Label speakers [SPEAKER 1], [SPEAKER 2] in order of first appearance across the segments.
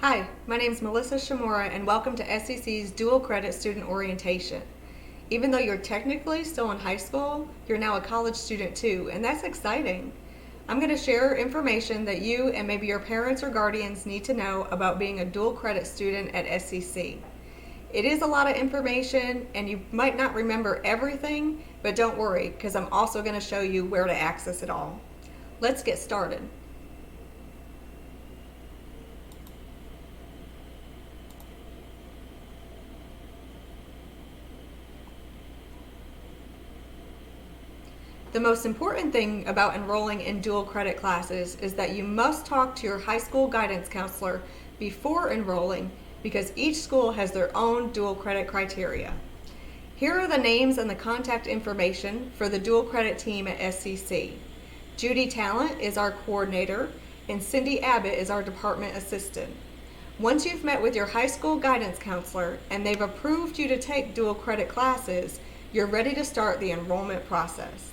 [SPEAKER 1] Hi, my name is Melissa Shimura and welcome to SEC's Dual Credit Student Orientation. Even though you're technically still in high school, you're now a college student too, and that's exciting. I'm going to share information that you and maybe your parents or guardians need to know about being a dual credit student at SEC. It is a lot of information and you might not remember everything, but don't worry because I'm also going to show you where to access it all. Let's get started. The most important thing about enrolling in dual credit classes is that you must talk to your high school guidance counselor before enrolling because each school has their own dual credit criteria. Here are the names and the contact information for the dual credit team at SEC. Judy Talent is our coordinator and Cindy Abbott is our department assistant. Once you've met with your high school guidance counselor and they've approved you to take dual credit classes, you're ready to start the enrollment process.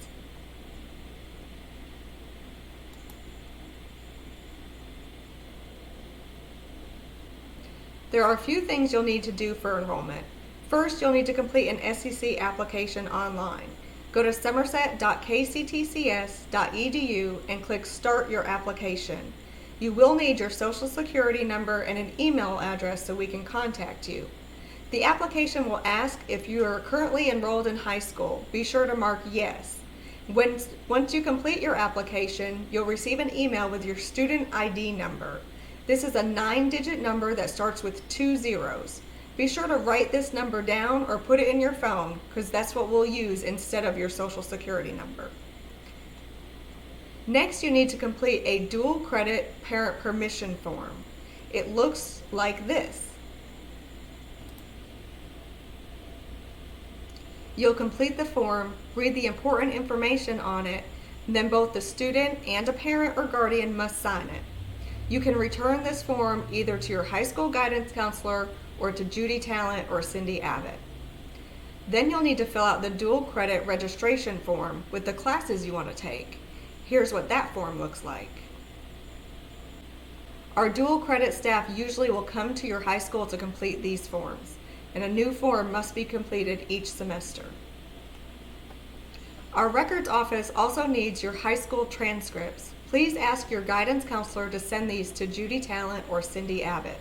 [SPEAKER 1] There are a few things you'll need to do for enrollment. First, you'll need to complete an SEC application online. Go to somerset.kctcs.edu and click Start Your Application. You will need your Social Security number and an email address so we can contact you. The application will ask if you are currently enrolled in high school. Be sure to mark yes. Once you complete your application, you'll receive an email with your student ID number. This is a 9-digit number that starts with 2 zeros. Be sure to write this number down or put it in your phone because that's what we'll use instead of your Social Security number. Next, you need to complete a dual credit parent permission form. It looks like this. You'll complete the form, read the important information on it, and then both the student and a parent or guardian must sign it. You can return this form either to your high school guidance counselor or to Judy Talent or Cindy Abbott. Then you'll need to fill out the dual credit registration form with the classes you want to take. Here's what that form looks like. Our dual credit staff usually will come to your high school to complete these forms, and a new form must be completed each semester. Our records office also needs your high school transcripts. Please ask your guidance counselor to send these to Judy Talent or Cindy Abbott.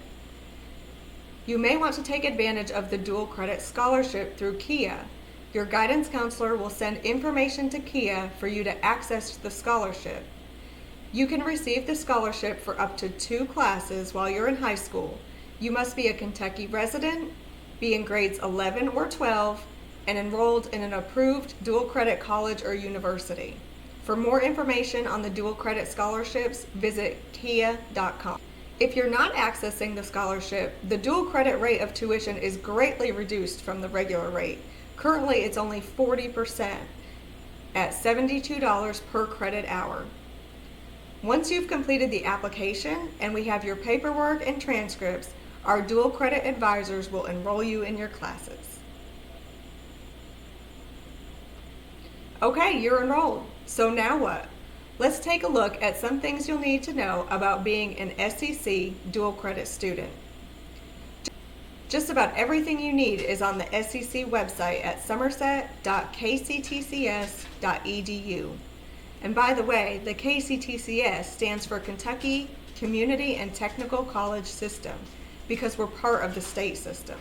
[SPEAKER 1] You may want to take advantage of the dual credit scholarship through KIA. Your guidance counselor will send information to KIA for you to access the scholarship. You can receive the scholarship for up to 2 classes while you're in high school. You must be a Kentucky resident, be in grades 11 or 12, and enrolled in an approved dual credit college or university. For more information on the dual credit scholarships, visit kia.com. If you're not accessing the scholarship, the dual credit rate of tuition is greatly reduced from the regular rate. Currently, it's only 40% at $72 per credit hour. Once you've completed the application and we have your paperwork and transcripts, our dual credit advisors will enroll you in your classes. Okay, you're enrolled. So now what? Let's take a look at some things you'll need to know about being an SEC dual credit student. Just about everything you need is on the SEC website at somerset.kctcs.edu. And by the way, the KCTCS stands for Kentucky Community and Technical College System because we're part of the state system.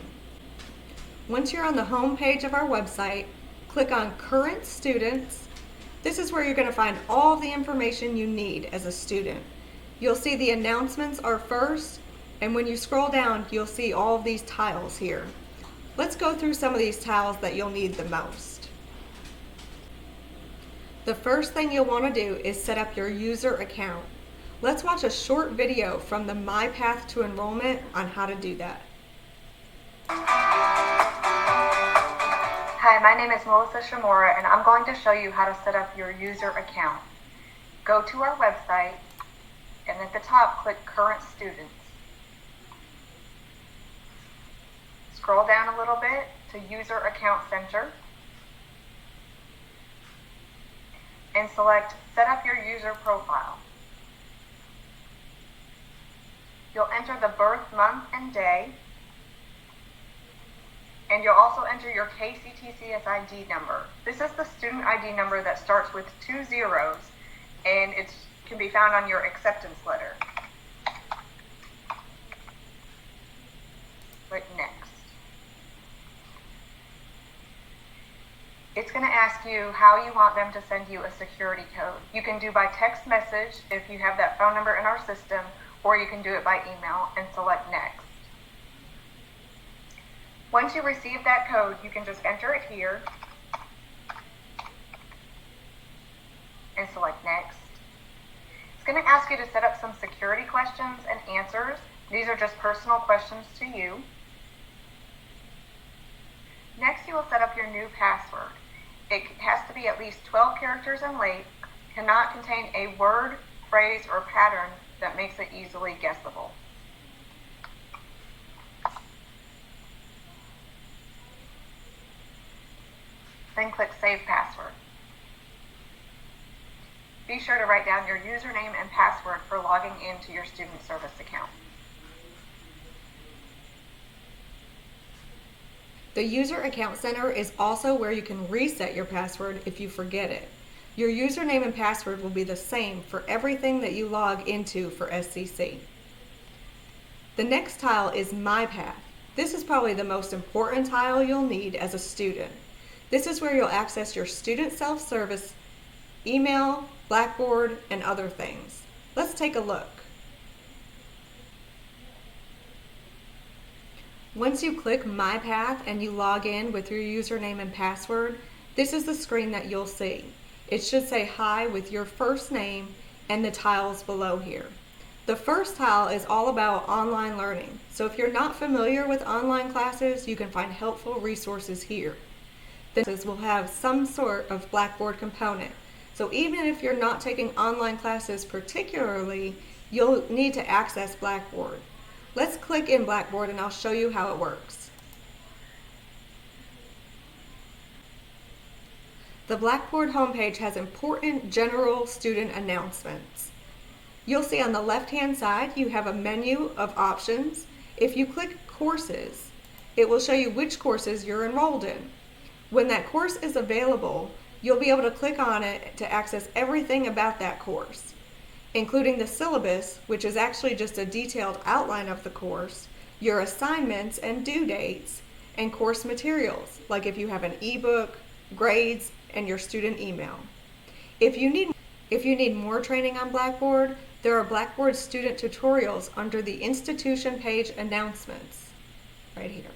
[SPEAKER 1] Once you're on the home page of our website, click on Current Students. This is where you're going to find all the information you need as a student. You'll see the announcements are first, and when you scroll down, you'll see all of these tiles here. Let's go through some of these tiles that you'll need the most. The first thing you'll want to do is set up your user account. Let's watch a short video from the My Path to Enrollment on how to do that.
[SPEAKER 2] Hi, my name is Melissa Shimura and I'm going to show you how to set up your user account. Go to our website and at the top click Current Students. Scroll down a little bit to User Account Center and select Set up your user profile. You'll enter the birth month and day, and you'll also enter your KCTCS ID number. This is the student ID number that starts with 2 zeros, and it can be found on your acceptance letter. Click Next. It's going to ask you how you want them to send you a security code. You can do by text message if you have that phone number in our system, or you can do it by email and select Next. Once you receive that code, you can just enter it here and select Next. It's going to ask you to set up some security questions and answers. These are just personal questions to you. Next, you will set up your new password. It has to be at least 12 characters in length, cannot contain a word, phrase, or pattern that makes it easily guessable. Then click Save Password. Be sure to write down your username and password for logging into your student service account.
[SPEAKER 1] The User Account Center is also where you can reset your password if you forget it. Your username and password will be the same for everything that you log into for SCC. The next tile is My Path. This is probably the most important tile you'll need as a student. This is where you'll access your student self-service, email, Blackboard, and other things. Let's take a look. Once you click My Path and you log in with your username and password, this is the screen that you'll see. It should say hi with your first name and the tiles below here. The first tile is all about online learning. So if you're not familiar with online classes, you can find helpful resources here. This will have some sort of Blackboard component. So even if you're not taking online classes particularly, you'll need to access Blackboard. Let's click in Blackboard and I'll show you how it works. The Blackboard homepage has important general student announcements. You'll see on the left-hand side you have a menu of options. If you click Courses, it will show you which courses you're enrolled in. When that course is available, you'll be able to click on it to access everything about that course, including the syllabus, which is actually just a detailed outline of the course, your assignments and due dates, and course materials, like if you have an ebook, grades, and your student email. If you need more training on Blackboard, there are Blackboard student tutorials under the institution page announcements, right here.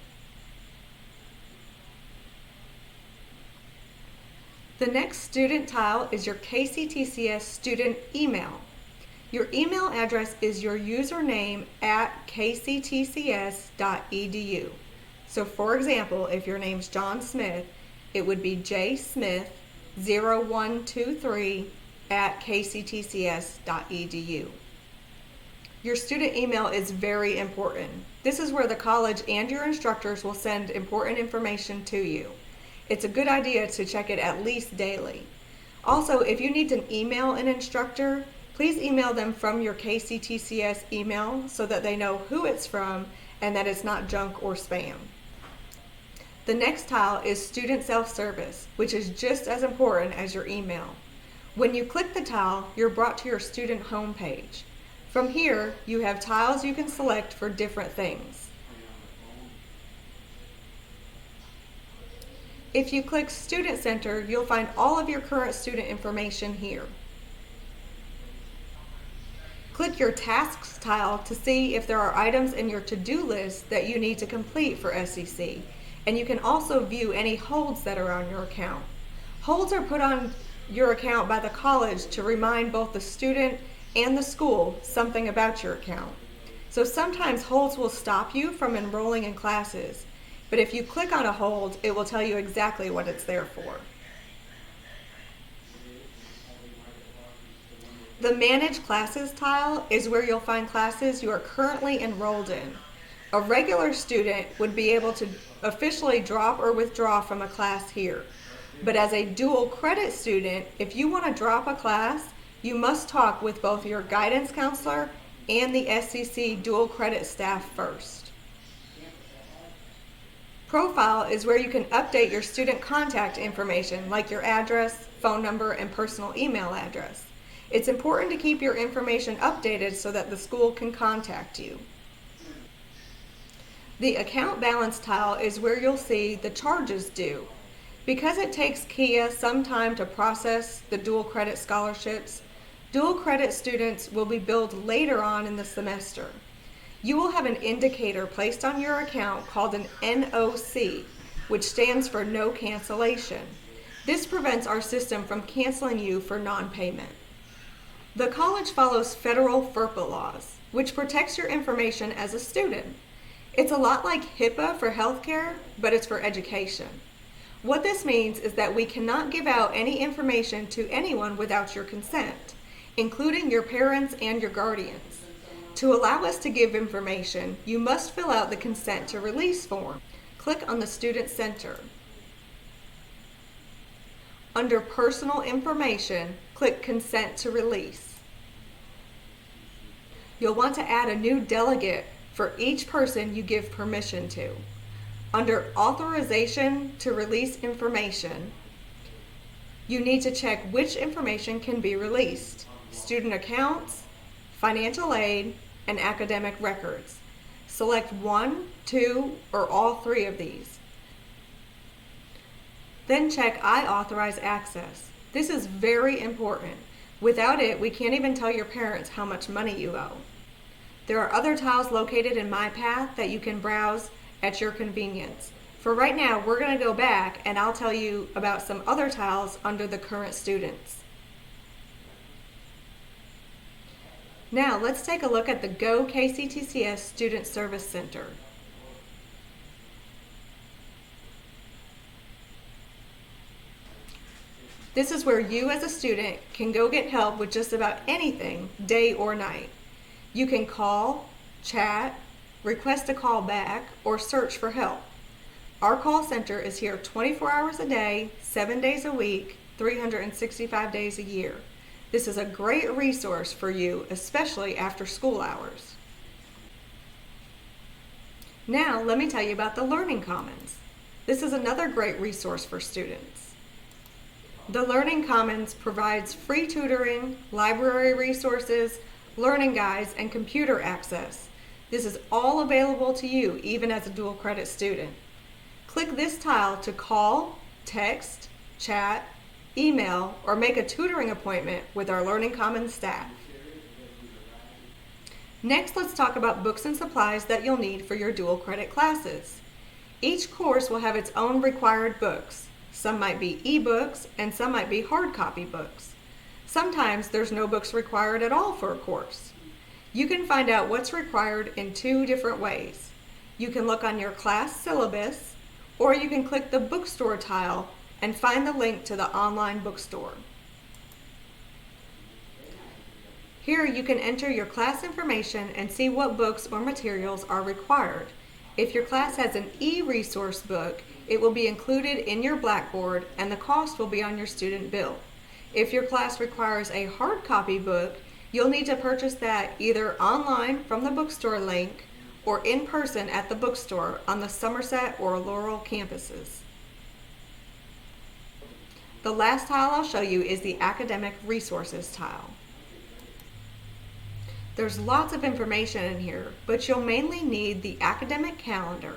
[SPEAKER 1] The next student tile is your KCTCS student email. Your email address is your username at kctcs.edu. So for example, if your name's John Smith, it would be jsmith0123 at kctcs.edu. Your student email is very important. This is where the college and your instructors will send important information to you. It's a good idea to check it at least daily. Also, if you need to email an instructor, please email them from your KCTCS email so that they know who it's from and that it's not junk or spam. The next tile is student self-service, which is just as important as your email. When you click the tile, you're brought to your student home page. From here, you have tiles you can select for different things. If you click Student Center, you'll find all of your current student information here. Click your Tasks tile to see if there are items in your to-do list that you need to complete for SCC, and you can also view any holds that are on your account. Holds are put on your account by the college to remind both the student and the school something about your account. So sometimes holds will stop you from enrolling in classes, but if you click on a hold, it will tell you exactly what it's there for. The Manage Classes tile is where you'll find classes you are currently enrolled in. A regular student would be able to officially drop or withdraw from a class here. But as a dual credit student, if you want to drop a class, you must talk with both your guidance counselor and the SEC dual credit staff first. Profile is where you can update your student contact information like your address, phone number, and personal email address. It's important to keep your information updated so that the school can contact you. The account balance tile is where you'll see the charges due. Because it takes KIA some time to process the dual credit scholarships, dual credit students will be billed later on in the semester. You will have an indicator placed on your account called an NOC, which stands for no cancellation. This prevents our system from canceling you for non-payment. The college follows federal FERPA laws, which protects your information as a student. It's a lot like HIPAA for healthcare, but it's for education. What this means is that we cannot give out any information to anyone without your consent, including your parents and your guardians. To allow us to give information, you must fill out the consent to release form. Click on the Student Center. Under Personal Information, click Consent to Release. You'll want to add a new delegate for each person you give permission to. Under Authorization to Release Information, you need to check which information can be released: student accounts, financial aid, and academic records. Select one, two, or all three of these. Then check I authorize access. This is very important. Without it, we can't even tell your parents how much money you owe. There are other tiles located in My Path that you can browse at your convenience. For right now, we're going to go back and I'll tell you about some other tiles under the current students. Now let's take a look at the Go KCTCS Student Service Center. This is where you as a student can go get help with just about anything, day or night. You can call, chat, request a call back, or search for help. Our call center is here 24 hours a day, 7 days a week, 365 days a year. This is a great resource for you, especially after school hours. Now let me tell you about the Learning Commons. This is another great resource for students. The Learning Commons provides free tutoring, library resources, learning guides, and computer access. This is all available to you even as a dual credit student. Click this tile to call, text, chat, email, or make a tutoring appointment with our Learning Commons staff. Next, let's talk about books and supplies that you'll need for your dual credit classes. Each course will have its own required books. Some might be e-books and some might be hard copy books. Sometimes there's no books required at all for a course. You can find out what's required in two different ways. You can look on your class syllabus, or you can click the bookstore tile and find the link to the online bookstore. Here you can enter your class information and see what books or materials are required. If your class has an e-resource book, it will be included in your Blackboard and the cost will be on your student bill. If your class requires a hard copy book, you'll need to purchase that either online from the bookstore link or in person at the bookstore on the Somerset or Laurel campuses. The last tile I'll show you is the Academic Resources tile. There's lots of information in here, but you'll mainly need the academic calendar,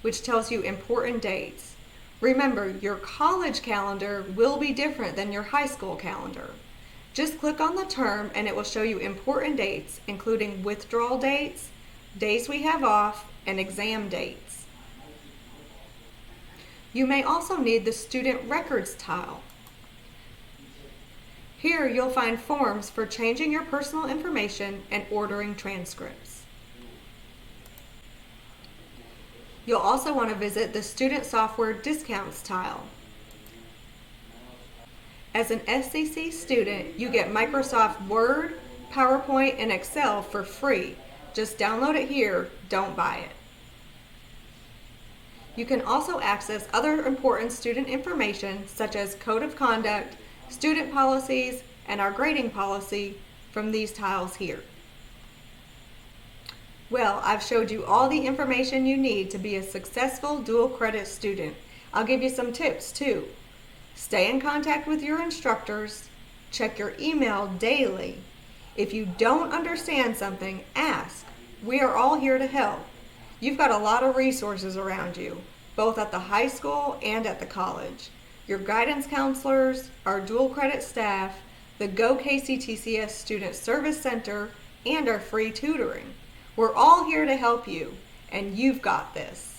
[SPEAKER 1] which tells you important dates. Remember, your college calendar will be different than your high school calendar. Just click on the term and it will show you important dates, including withdrawal dates, days we have off, and exam dates. You may also need the Student Records tile. Here you'll find forms for changing your personal information and ordering transcripts. You'll also want to visit the Student Software Discounts tile. As an SCC student, you get Microsoft Word, PowerPoint, and Excel for free. Just download it here, don't buy it. You can also access other important student information such as Code of Conduct, student policies, and our grading policy from these tiles here. Well, I've showed you all the information you need to be a successful dual credit student. I'll give you some tips too. Stay in contact with your instructors. Check your email daily. If you don't understand something, ask. We are all here to help. You've got a lot of resources around you, both at the high school and at the college. Your guidance counselors, our dual credit staff, the Go KCTCS Student Service Center, and our free tutoring. We're all here to help you, and you've got this.